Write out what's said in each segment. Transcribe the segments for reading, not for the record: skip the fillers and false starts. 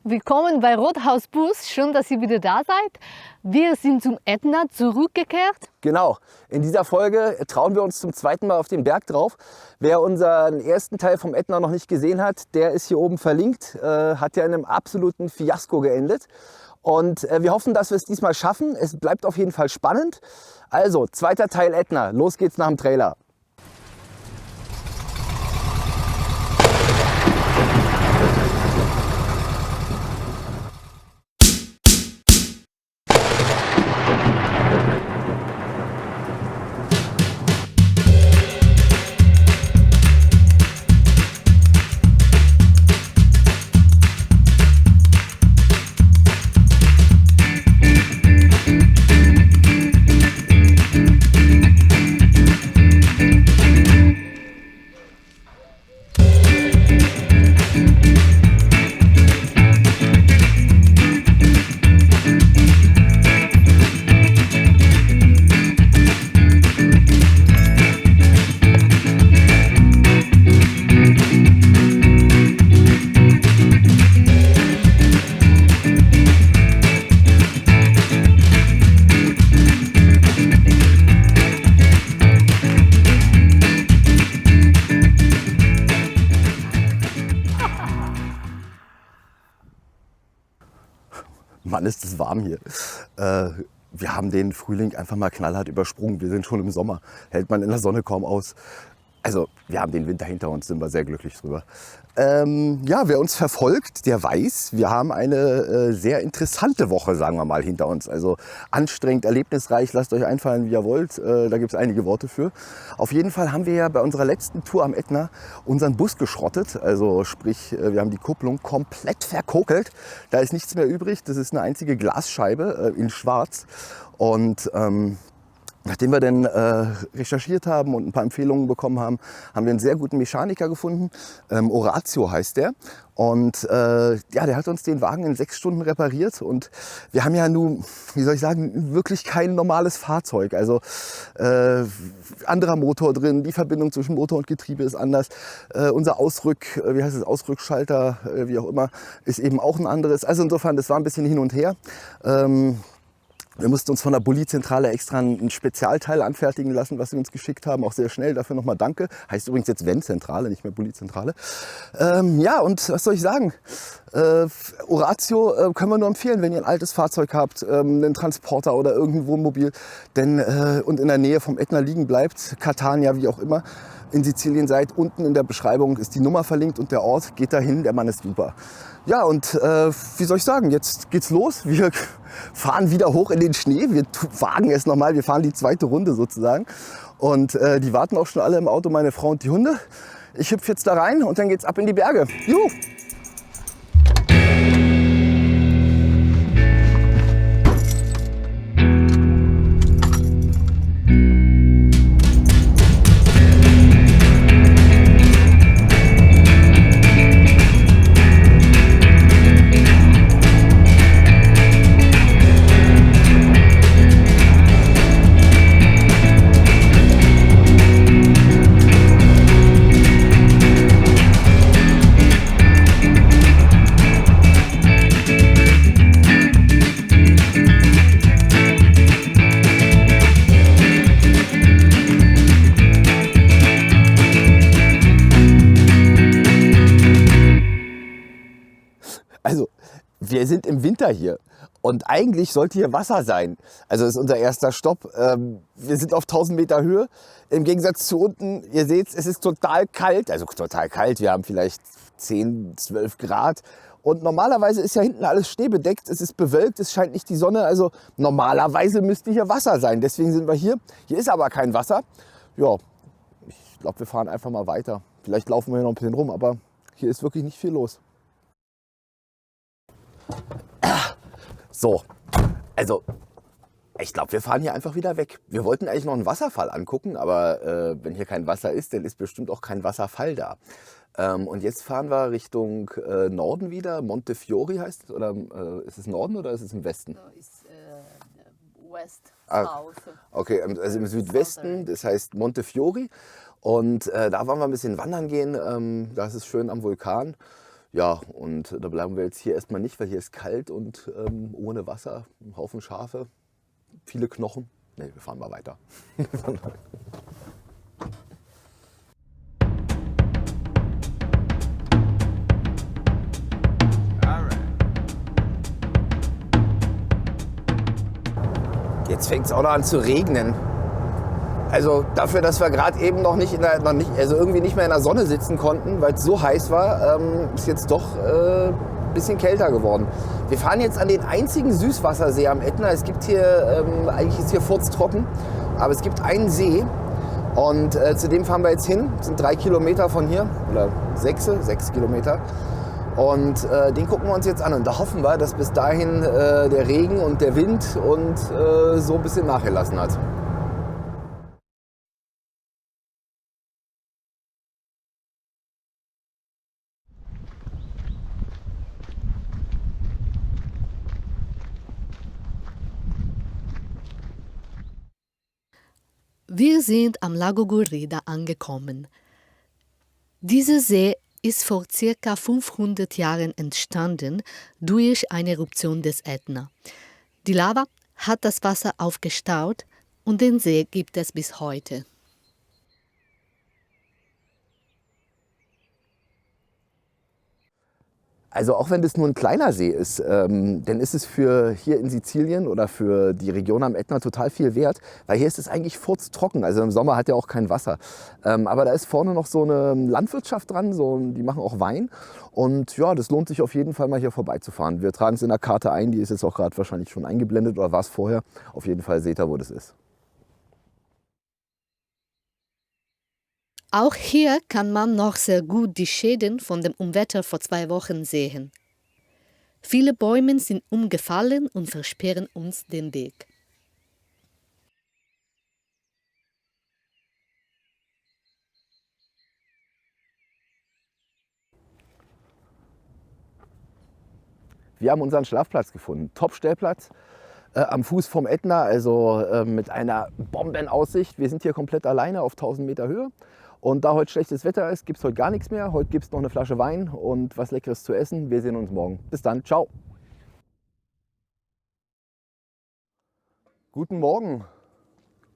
Willkommen bei Rothaus Bus. Schön, dass ihr wieder da seid. Wir sind zum Ätna zurückgekehrt. Genau, in dieser Folge trauen wir uns zum zweiten Mal auf den Berg drauf. Wer unseren ersten Teil vom Ätna noch nicht gesehen hat, der ist hier oben verlinkt. Hat ja in einem absoluten Fiasko geendet. Und wir hoffen, dass wir es diesmal schaffen. Es bleibt auf jeden Fall spannend. Also, zweiter Teil Ätna. Los geht's nach dem Trailer. Mann, ist es warm hier. Wir haben den Frühling einfach mal knallhart übersprungen. Wir sind schon im Sommer. Hält man in der Sonne kaum aus. Also, wir haben den Winter hinter uns, sind wir sehr glücklich drüber. Ja, wer uns verfolgt, der weiß, wir haben eine sehr interessante Woche, sagen wir mal, hinter uns. Also anstrengend, erlebnisreich, lasst euch einfallen, wie ihr wollt. Da gibt es einige Worte für. Auf jeden Fall haben wir ja bei unserer letzten Tour am Ätna unseren Bus geschrottet. Also sprich, wir haben die Kupplung komplett verkokelt. Da ist nichts mehr übrig. Das ist eine einzige Glasscheibe in schwarz. Und nachdem wir dann recherchiert haben und ein paar Empfehlungen bekommen haben, haben wir einen sehr guten Mechaniker gefunden. Orazio heißt der. Und ja, der hat uns den Wagen in 6 Stunden repariert. Und wir haben ja nun, wie soll ich sagen, wirklich kein normales Fahrzeug. Also anderer Motor drin, die Verbindung zwischen Motor und Getriebe ist anders. Unser Ausrückschalter, wie auch immer, ist eben auch ein anderes. Also insofern, das war ein bisschen hin und her. Wir mussten uns von der Bulli-Zentrale extra ein Spezialteil anfertigen lassen, was sie uns geschickt haben. Auch sehr schnell, dafür nochmal danke. Heißt übrigens jetzt Wenn-Zentrale, nicht mehr Bulli-Zentrale. Ja, und was soll ich sagen? Orazio können wir nur empfehlen, wenn ihr ein altes Fahrzeug habt, einen Transporter oder irgendein Wohnmobil und in der Nähe vom Ätna liegen bleibt, Catania, wie auch immer, in Sizilien seid. Unten in der Beschreibung ist die Nummer verlinkt und der Ort. Geht dahin, der Mann ist super. Ja, und wie soll ich sagen, jetzt geht's los. Wir fahren wieder hoch in den Schnee. Wir wagen es nochmal. Wir fahren die zweite Runde sozusagen. Und die warten auch schon alle im Auto, meine Frau und die Hunde. Ich hüpfe jetzt da rein und dann geht's ab in die Berge. Juhu! Also, wir sind im Winter hier und eigentlich sollte hier Wasser sein. Also das ist unser erster Stopp. Wir sind auf 1000 Meter Höhe. Im Gegensatz zu unten, ihr seht, es ist total kalt. Also total kalt, wir haben vielleicht 10, 12 Grad. Und normalerweise ist ja hinten alles schneebedeckt, es ist bewölkt, es scheint nicht die Sonne. Also normalerweise müsste hier Wasser sein. Deswegen sind wir hier. Hier ist aber kein Wasser. Ja, ich glaube, wir fahren einfach mal weiter. Vielleicht laufen wir hier noch ein bisschen rum, aber hier ist wirklich nicht viel los. So, also ich glaube, wir fahren hier einfach wieder weg. Wir wollten eigentlich noch einen Wasserfall angucken, aber wenn hier kein Wasser ist, dann ist bestimmt auch kein Wasserfall da. Und jetzt fahren wir Richtung Norden wieder. Montefiori heißt es, oder ist es Norden oder ist es im Westen? No, ist West, South. Okay, also im Südwesten, das heißt Montefiori. Und da wollen wir ein bisschen wandern gehen. Da ist es schön am Vulkan. Ja, und da bleiben wir jetzt hier erstmal nicht, weil hier ist kalt und ohne Wasser, ein Haufen Schafe, viele Knochen. Ne, wir fahren mal weiter. Jetzt fängt es auch noch an zu regnen. Also dafür, dass wir gerade eben also irgendwie nicht mehr in der Sonne sitzen konnten, weil es so heiß war, ist jetzt doch ein bisschen kälter geworden. Wir fahren jetzt an den einzigen Süßwassersee am Ätna. Es gibt hier, eigentlich ist hier furztrocken, aber es gibt einen See und zu dem fahren wir jetzt hin. Das sind 3 Kilometer von hier oder 6 Kilometer. Und den gucken wir uns jetzt an und da hoffen wir, dass bis dahin der Regen und der Wind und so ein bisschen nachgelassen hat. Wir sind am Lago Gurrida angekommen. Dieser See ist vor ca. 500 Jahren entstanden durch eine Eruption des Ätna. Die Lava hat das Wasser aufgestaut und den See gibt es bis heute. Also auch wenn das nur ein kleiner See ist, dann ist es für hier in Sizilien oder für die Region am Ätna total viel wert, weil hier ist es eigentlich furztrocken. Also im Sommer hat er auch kein Wasser. Aber da ist vorne noch so eine Landwirtschaft dran, die machen auch Wein. Und ja, das lohnt sich auf jeden Fall mal hier vorbeizufahren. Wir tragen es in der Karte ein, die ist jetzt auch gerade wahrscheinlich schon eingeblendet oder war es vorher. Auf jeden Fall seht ihr, wo das ist. Auch hier kann man noch sehr gut die Schäden von dem Unwetter vor 2 Wochen sehen. Viele Bäume sind umgefallen und versperren uns den Weg. Wir haben unseren Schlafplatz gefunden. Top-Stellplatz am Fuß vom Ätna, also mit einer Bombenaussicht. Wir sind hier komplett alleine auf 1000 Meter Höhe. Und da heute schlechtes Wetter ist, gibt es heute gar nichts mehr. Heute gibt es noch eine Flasche Wein und was Leckeres zu essen. Wir sehen uns morgen. Bis dann, ciao. Guten Morgen.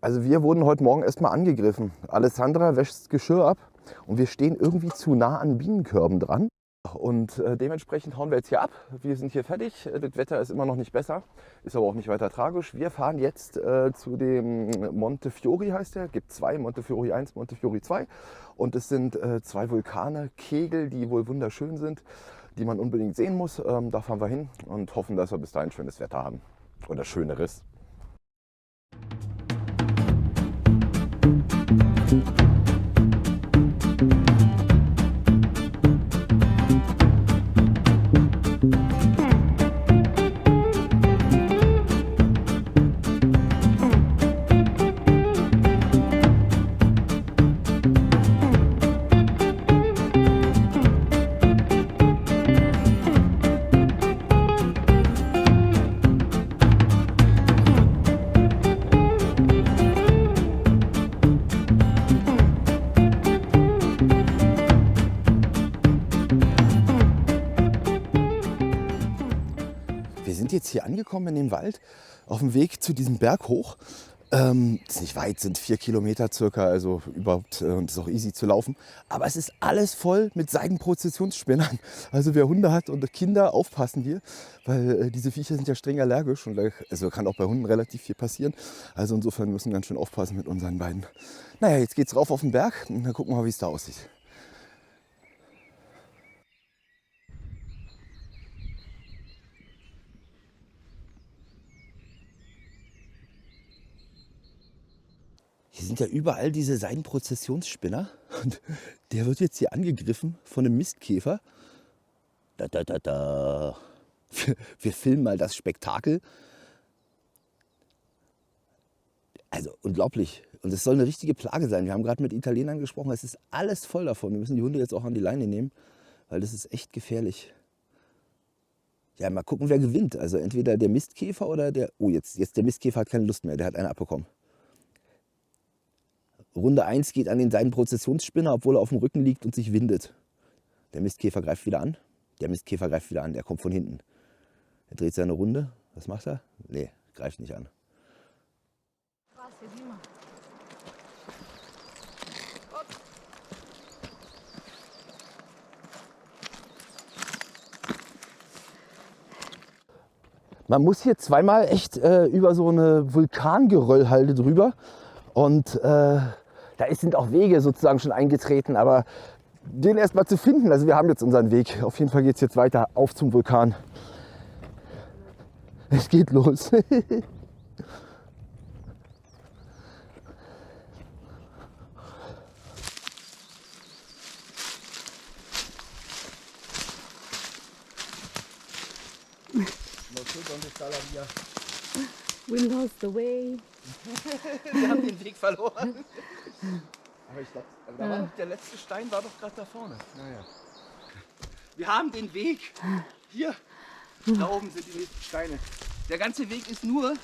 Also wir wurden heute Morgen erstmal angegriffen. Alessandra wäscht das Geschirr ab und wir stehen irgendwie zu nah an Bienenkörben dran. Und dementsprechend hauen wir jetzt hier ab. Wir sind hier fertig. Das Wetter ist immer noch nicht besser, ist aber auch nicht weiter tragisch. Wir fahren jetzt zu dem Montefiori, heißt der. Es gibt 2, Montefiori 1, Montefiori 2. Und es sind 2 Vulkane, Kegel, die wohl wunderschön sind, die man unbedingt sehen muss. Da fahren wir hin und hoffen, dass wir bis dahin schönes Wetter haben. Oder schöneres. Wir sind jetzt hier angekommen in dem Wald, auf dem Weg zu diesem Berg hoch. Ist nicht weit, sind 4 Kilometer circa, also überhaupt ist auch easy zu laufen. Aber es ist alles voll mit Seidenprozessionsspinnern. Also wer Hunde hat und Kinder, aufpassen hier, weil diese Viecher sind ja streng allergisch und also kann auch bei Hunden relativ viel passieren. Also insofern müssen wir ganz schön aufpassen mit unseren beiden. Naja, jetzt geht's rauf auf den Berg und dann gucken wir mal, wie es da aussieht. Hier sind ja überall diese Seidenprozessionsspinner und der wird jetzt hier angegriffen von einem Mistkäfer. Da, da, da, da. Wir filmen mal das Spektakel. Also unglaublich. Und es soll eine richtige Plage sein. Wir haben gerade mit Italienern gesprochen. Es ist alles voll davon. Wir müssen die Hunde jetzt auch an die Leine nehmen, weil das ist echt gefährlich. Ja, mal gucken, wer gewinnt. Also entweder der Mistkäfer oder der... Oh, jetzt der Mistkäfer hat keine Lust mehr. Der hat eine abbekommen. Runde 1 geht an den Seidenprozessionsspinner, obwohl er auf dem Rücken liegt und sich windet. Der Mistkäfer greift wieder an. Der Mistkäfer greift wieder an, der kommt von hinten. Er dreht seine Runde. Was macht er? Nee, greift nicht an. Man muss hier zweimal echt über so eine Vulkangeröllhalde drüber. Und da sind auch Wege sozusagen schon eingetreten, aber den erstmal zu finden, also wir haben jetzt unseren Weg. Auf jeden Fall geht es jetzt weiter auf zum Vulkan. Es geht los. We lost the way. Wir haben den Weg verloren. Aber ich glaube, da war doch der letzte Stein war doch gerade da vorne. Naja. Wir haben den Weg. Hier, da oben sind die nächsten Steine. Der ganze Weg ist nur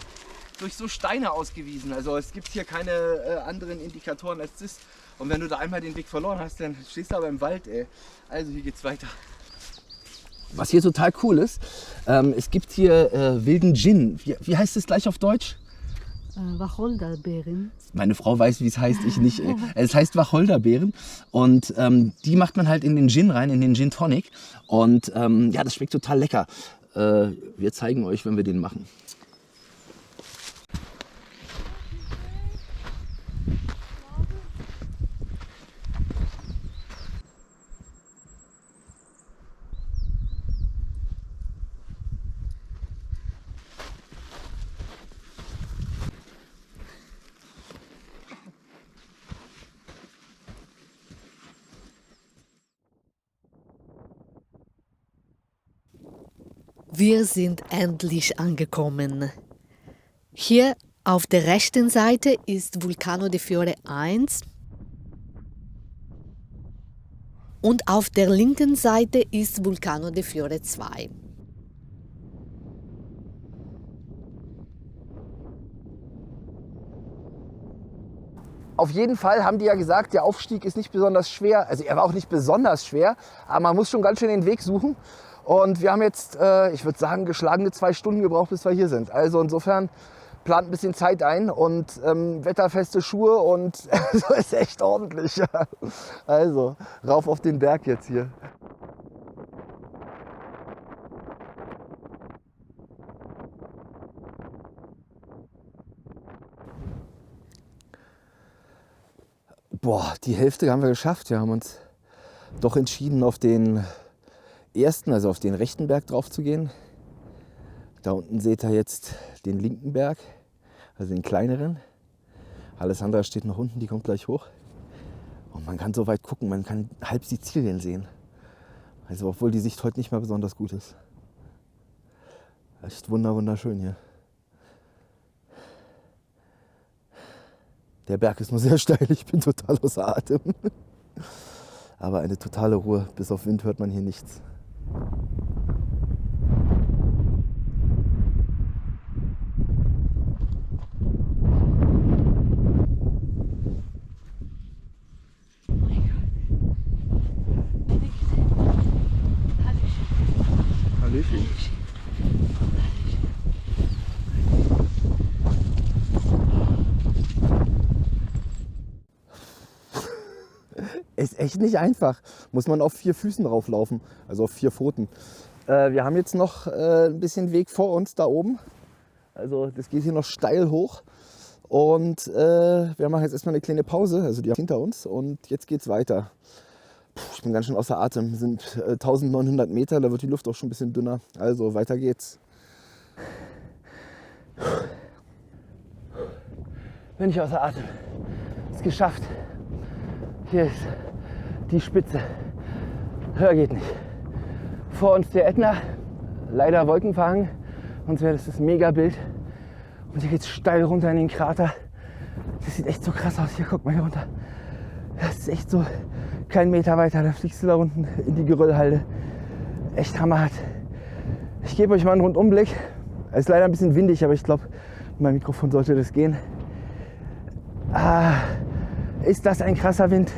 durch so Steine ausgewiesen. Also es gibt hier keine anderen Indikatoren als das. Und wenn du da einmal den Weg verloren hast, dann stehst du aber im Wald. Ey. Also hier geht's weiter. Was hier total cool ist, es gibt hier wilden Gin. Wie heißt es gleich auf Deutsch? Wacholderbeeren. Meine Frau weiß, wie es heißt, ich nicht. Es heißt Wacholderbeeren und die macht man halt in den Gin rein, in den Gin Tonic. Und ja, das schmeckt total lecker. Wir zeigen euch, wenn wir den machen. Wir sind endlich angekommen. Hier auf der rechten Seite ist Vulcano de Fiore 1 und auf der linken Seite ist Vulcano de Fiore 2. Auf jeden Fall haben die ja gesagt, der Aufstieg ist nicht besonders schwer. Also er war auch nicht besonders schwer, aber man muss schon ganz schön den Weg suchen. Und wir haben jetzt, ich würde sagen, geschlagene 2 Stunden gebraucht, bis wir hier sind. Also insofern plant ein bisschen Zeit ein und wetterfeste Schuhe und so ist echt ordentlich. Ja. Also rauf auf den Berg jetzt hier. Boah, die Hälfte haben wir geschafft. Wir haben uns doch entschieden, auf den ersten, also auf den rechten Berg drauf zu gehen. Da unten seht ihr jetzt den linken Berg, also den kleineren. Alessandra steht noch unten, die kommt gleich hoch. Und man kann so weit gucken, man kann halb Sizilien sehen. Also obwohl die Sicht heute nicht mehr besonders gut ist. Echt wunderschön hier. Der Berg ist nur sehr steil, ich bin total außer Atem. Aber eine totale Ruhe, bis auf Wind hört man hier nichts. Hallöchen. Ist echt nicht einfach. Muss man auf 4 Füßen drauflaufen, also auf 4 Pfoten. Wir haben jetzt noch ein bisschen Weg vor uns da oben. Also das geht hier noch steil hoch. Und wir machen jetzt erstmal eine kleine Pause, also die hinter uns. Und jetzt geht's weiter. Ich bin ganz schön außer Atem. Es sind 1900 Meter, da wird die Luft auch schon ein bisschen dünner. Also weiter geht's. Bin ich außer Atem. Ist geschafft. Hier ist die Spitze. Höher geht nicht. Vor uns der Ätna, leider wolkenverhangen. Und wäre das Megabild. Und hier geht es steil runter in den Krater. Das sieht echt so krass aus. Hier, guck mal hier runter. Das ist echt so kein Meter weiter. Da fliegst du da unten in die Geröllhalde. Echt hammerhart. Ich gebe euch mal einen Rundumblick. Es ist leider ein bisschen windig, aber ich glaube, mit meinem Mikrofon sollte das gehen. Ist das ein krasser Wind.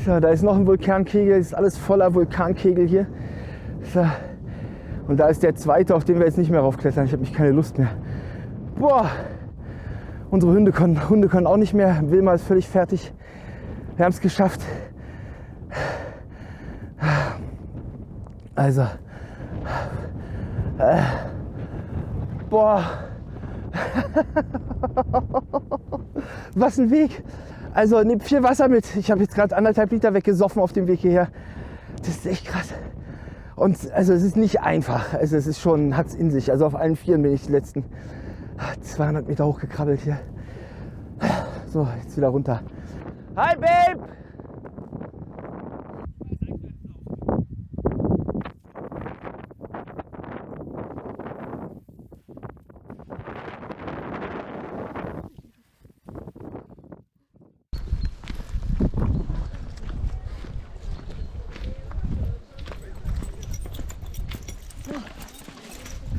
So, da ist noch ein Vulkankegel, ist alles voller Vulkankegel hier. So. Und da ist der zweite, auf den wir jetzt nicht mehr raufklettern. Ich habe mich keine Lust mehr. Boah! Unsere Hunde können auch nicht mehr. Wilma ist völlig fertig. Wir haben es geschafft. Also. Boah! Was ein Weg! Also nehmt viel Wasser mit. Ich habe jetzt gerade 1,5 Liter weggesoffen auf dem Weg hierher. Das ist echt krass. Und also es ist nicht einfach. Also es ist schon, hat's in sich. Also auf allen Vieren bin ich die letzten 200 Meter hochgekrabbelt hier. So, jetzt wieder runter. Hi Babe!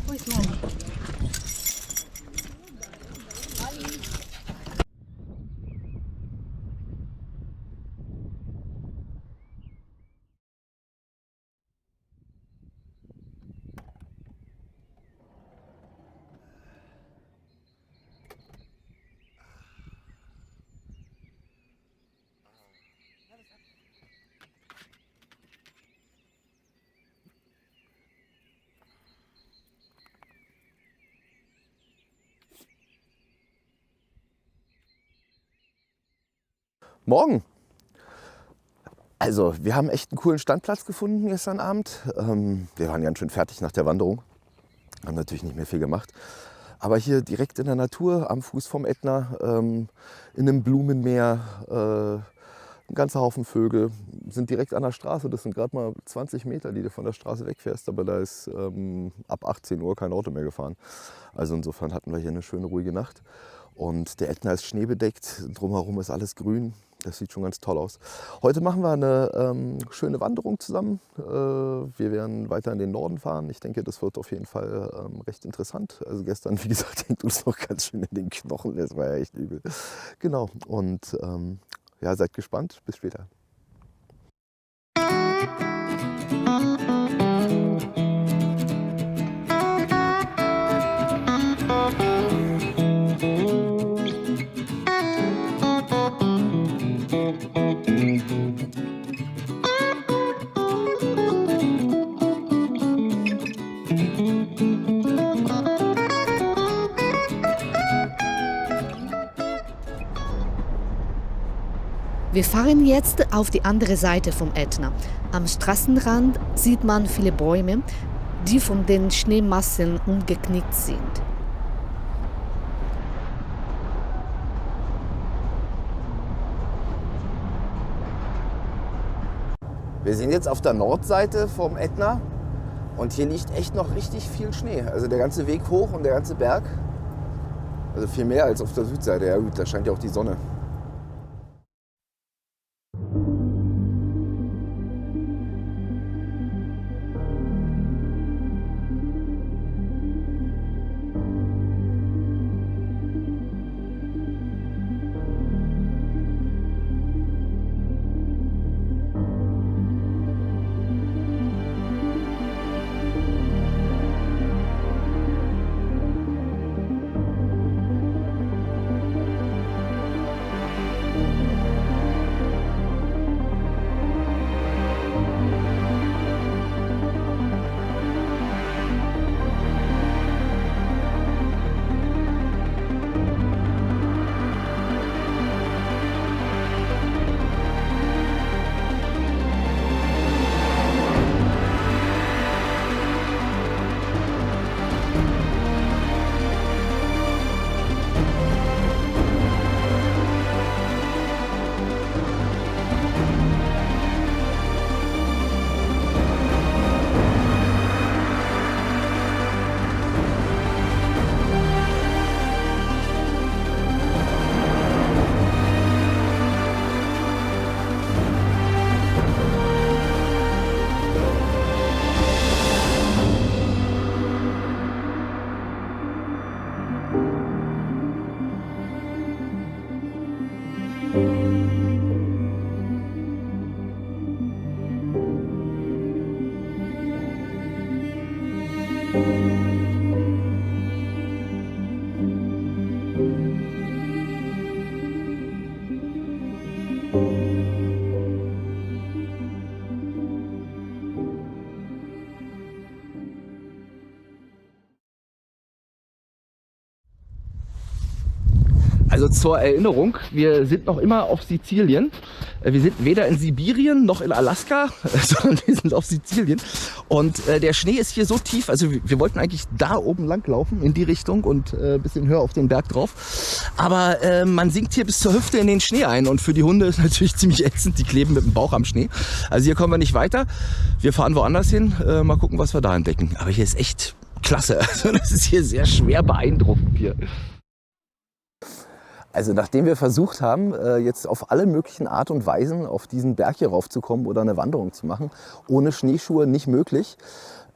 Wo ist Mami? Morgen. Also, wir haben echt einen coolen Standplatz gefunden gestern Abend. Wir waren ganz schön fertig nach der Wanderung. Haben natürlich nicht mehr viel gemacht. Aber hier direkt in der Natur, am Fuß vom Ätna, in einem Blumenmeer, ein ganzer Haufen Vögel, sind direkt an der Straße. Das sind gerade mal 20 Meter, die du von der Straße wegfährst. Aber da ist ab 18 Uhr kein Auto mehr gefahren. Also insofern hatten wir hier eine schöne, ruhige Nacht. Und der Ätna ist schneebedeckt, drumherum ist alles grün. Das sieht schon ganz toll aus. Heute machen wir eine schöne Wanderung zusammen. Wir werden weiter in den Norden fahren. Ich denke, das wird auf jeden Fall recht interessant. Also gestern, wie gesagt, hängt uns noch ganz schön in den Knochen. Das war ja echt übel. Genau. Und ja, seid gespannt. Bis später. Wir fahren jetzt auf die andere Seite vom Ätna. Am Straßenrand sieht man viele Bäume, die von den Schneemassen umgeknickt sind. Wir sind jetzt auf der Nordseite vom Ätna und hier liegt echt noch richtig viel Schnee. Also der ganze Weg hoch und der ganze Berg. Also viel mehr als auf der Südseite. Ja gut, da scheint ja auch die Sonne. Also zur Erinnerung, wir sind noch immer auf Sizilien. Wir sind weder in Sibirien noch in Alaska, sondern wir sind auf Sizilien. Und der Schnee ist hier so tief, also wir wollten eigentlich da oben lang laufen, in die Richtung und ein bisschen höher auf den Berg drauf. Aber man sinkt hier bis zur Hüfte in den Schnee ein und für die Hunde ist natürlich ziemlich ätzend, die kleben mit dem Bauch am Schnee. Also hier kommen wir nicht weiter, wir fahren woanders hin, mal gucken, was wir da entdecken. Aber hier ist echt klasse, also das ist hier sehr schwer beeindruckend hier. Also nachdem wir versucht haben, jetzt auf alle möglichen Art und Weisen auf diesen Berg hier raufzukommen oder eine Wanderung zu machen, ohne Schneeschuhe nicht möglich.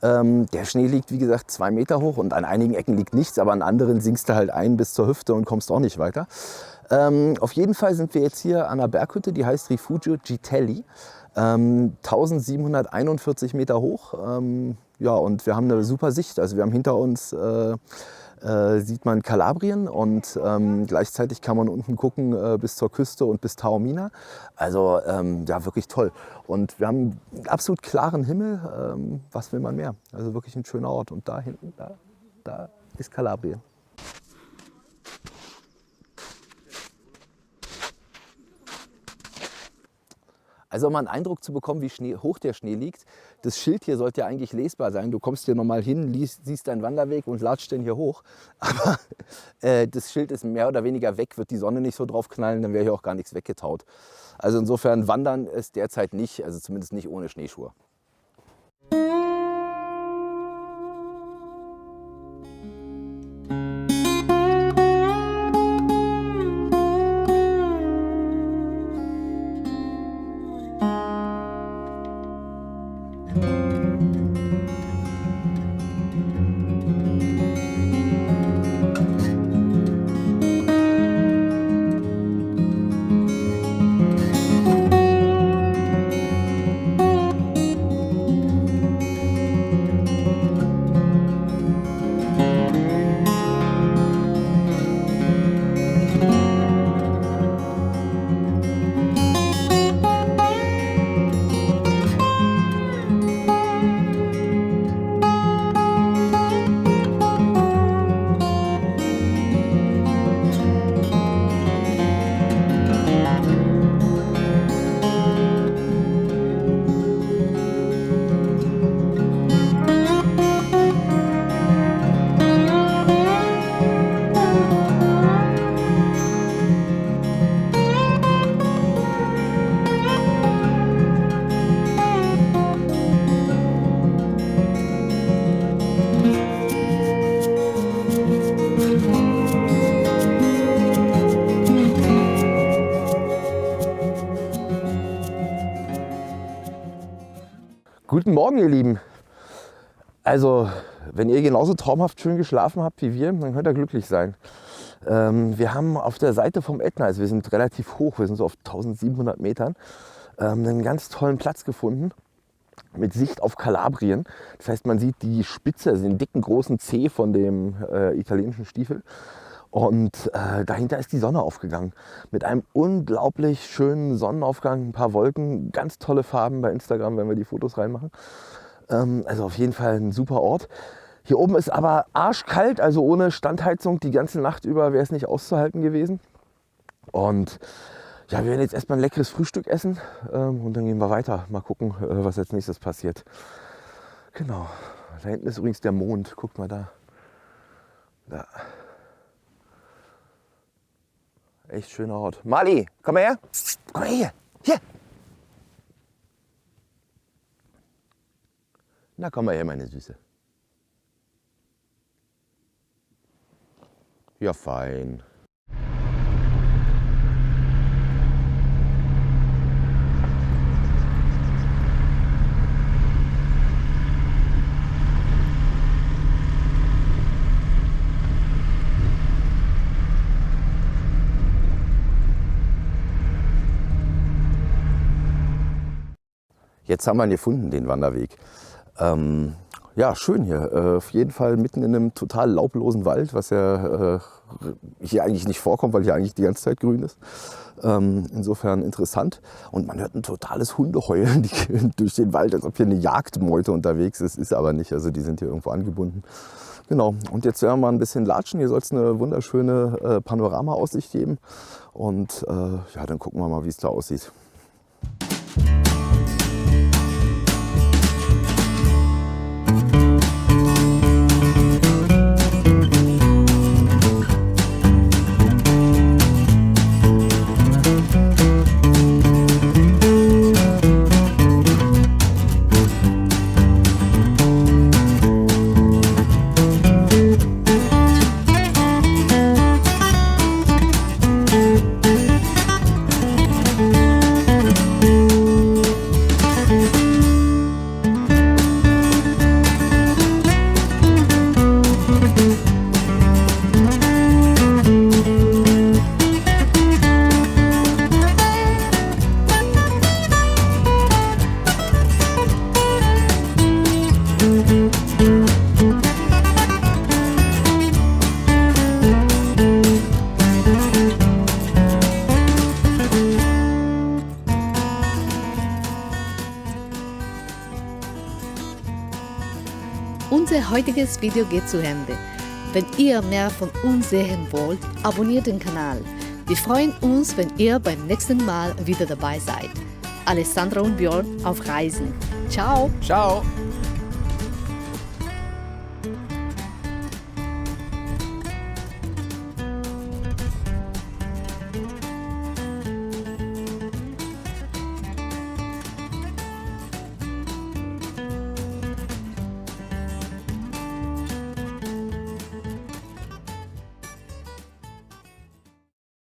Der Schnee liegt, wie gesagt, 2 Meter hoch und an einigen Ecken liegt nichts, aber an anderen sinkst du halt ein bis zur Hüfte und kommst auch nicht weiter. Auf jeden Fall sind wir jetzt hier an einer Berghütte, die heißt Rifugio Gitelli. 1741 Meter hoch. Ja, und wir haben eine super Sicht. Also wir haben hinter uns sieht man Kalabrien und gleichzeitig kann man unten gucken bis zur Küste und bis Taormina. Also ja, wirklich toll. Und wir haben einen absolut klaren Himmel. Was will man mehr? Also wirklich ein schöner Ort. Und da hinten, da ist Kalabrien. Also um einen Eindruck zu bekommen, wie hoch der Schnee liegt, das Schild hier sollte ja eigentlich lesbar sein. Du kommst hier nochmal hin, siehst deinen Wanderweg und latscht den hier hoch. Aber das Schild ist mehr oder weniger weg, wird die Sonne nicht so drauf knallen, dann wäre hier auch gar nichts weggetaut. Also insofern wandern ist derzeit nicht, also zumindest nicht ohne Schneeschuhe. Guten Morgen, ihr Lieben. Also, wenn ihr genauso traumhaft schön geschlafen habt wie wir, dann könnt ihr glücklich sein. Wir haben auf der Seite vom Ätna, also wir sind relativ hoch, wir sind so auf 1700 Metern, einen ganz tollen Platz gefunden mit Sicht auf Kalabrien. Das heißt, man sieht die Spitze, also den dicken großen Zeh von dem italienischen Stiefel. Und dahinter ist die Sonne aufgegangen mit einem unglaublich schönen Sonnenaufgang, ein paar Wolken, ganz tolle Farben bei Instagram, wenn wir die Fotos reinmachen. Also auf jeden Fall ein super Ort. Hier oben ist aber arschkalt, also ohne Standheizung die ganze Nacht über wäre es nicht auszuhalten gewesen. Und ja, wir werden jetzt erstmal ein leckeres Frühstück essen und dann gehen wir weiter. Mal gucken, was als nächstes passiert. Genau, da hinten ist übrigens der Mond, guckt mal da. Da. Echt schöner Ort. Mali, komm mal her. Komm mal her. Hier. Na, komm mal her, meine Süße. Ja, fein. Jetzt haben wir ihn gefunden, den Wanderweg. Ja, schön hier. Auf jeden Fall mitten in einem total laublosen Wald, was ja hier eigentlich nicht vorkommt, weil hier eigentlich die ganze Zeit grün ist. Insofern interessant. Und man hört ein totales Hundeheulen durch den Wald, als ob hier eine Jagdmeute unterwegs ist. Ist aber nicht, also die sind hier irgendwo angebunden. Genau, und jetzt werden wir mal ein bisschen latschen. Hier soll es eine wunderschöne Panoramaaussicht geben. Und ja, dann gucken wir mal, wie es da aussieht. Unser heutiges Video geht zu Ende. Wenn ihr mehr von uns sehen wollt, abonniert den Kanal. Wir freuen uns, wenn ihr beim nächsten Mal wieder dabei seid. Alessandra und Björn auf Reisen. Ciao! Ciao!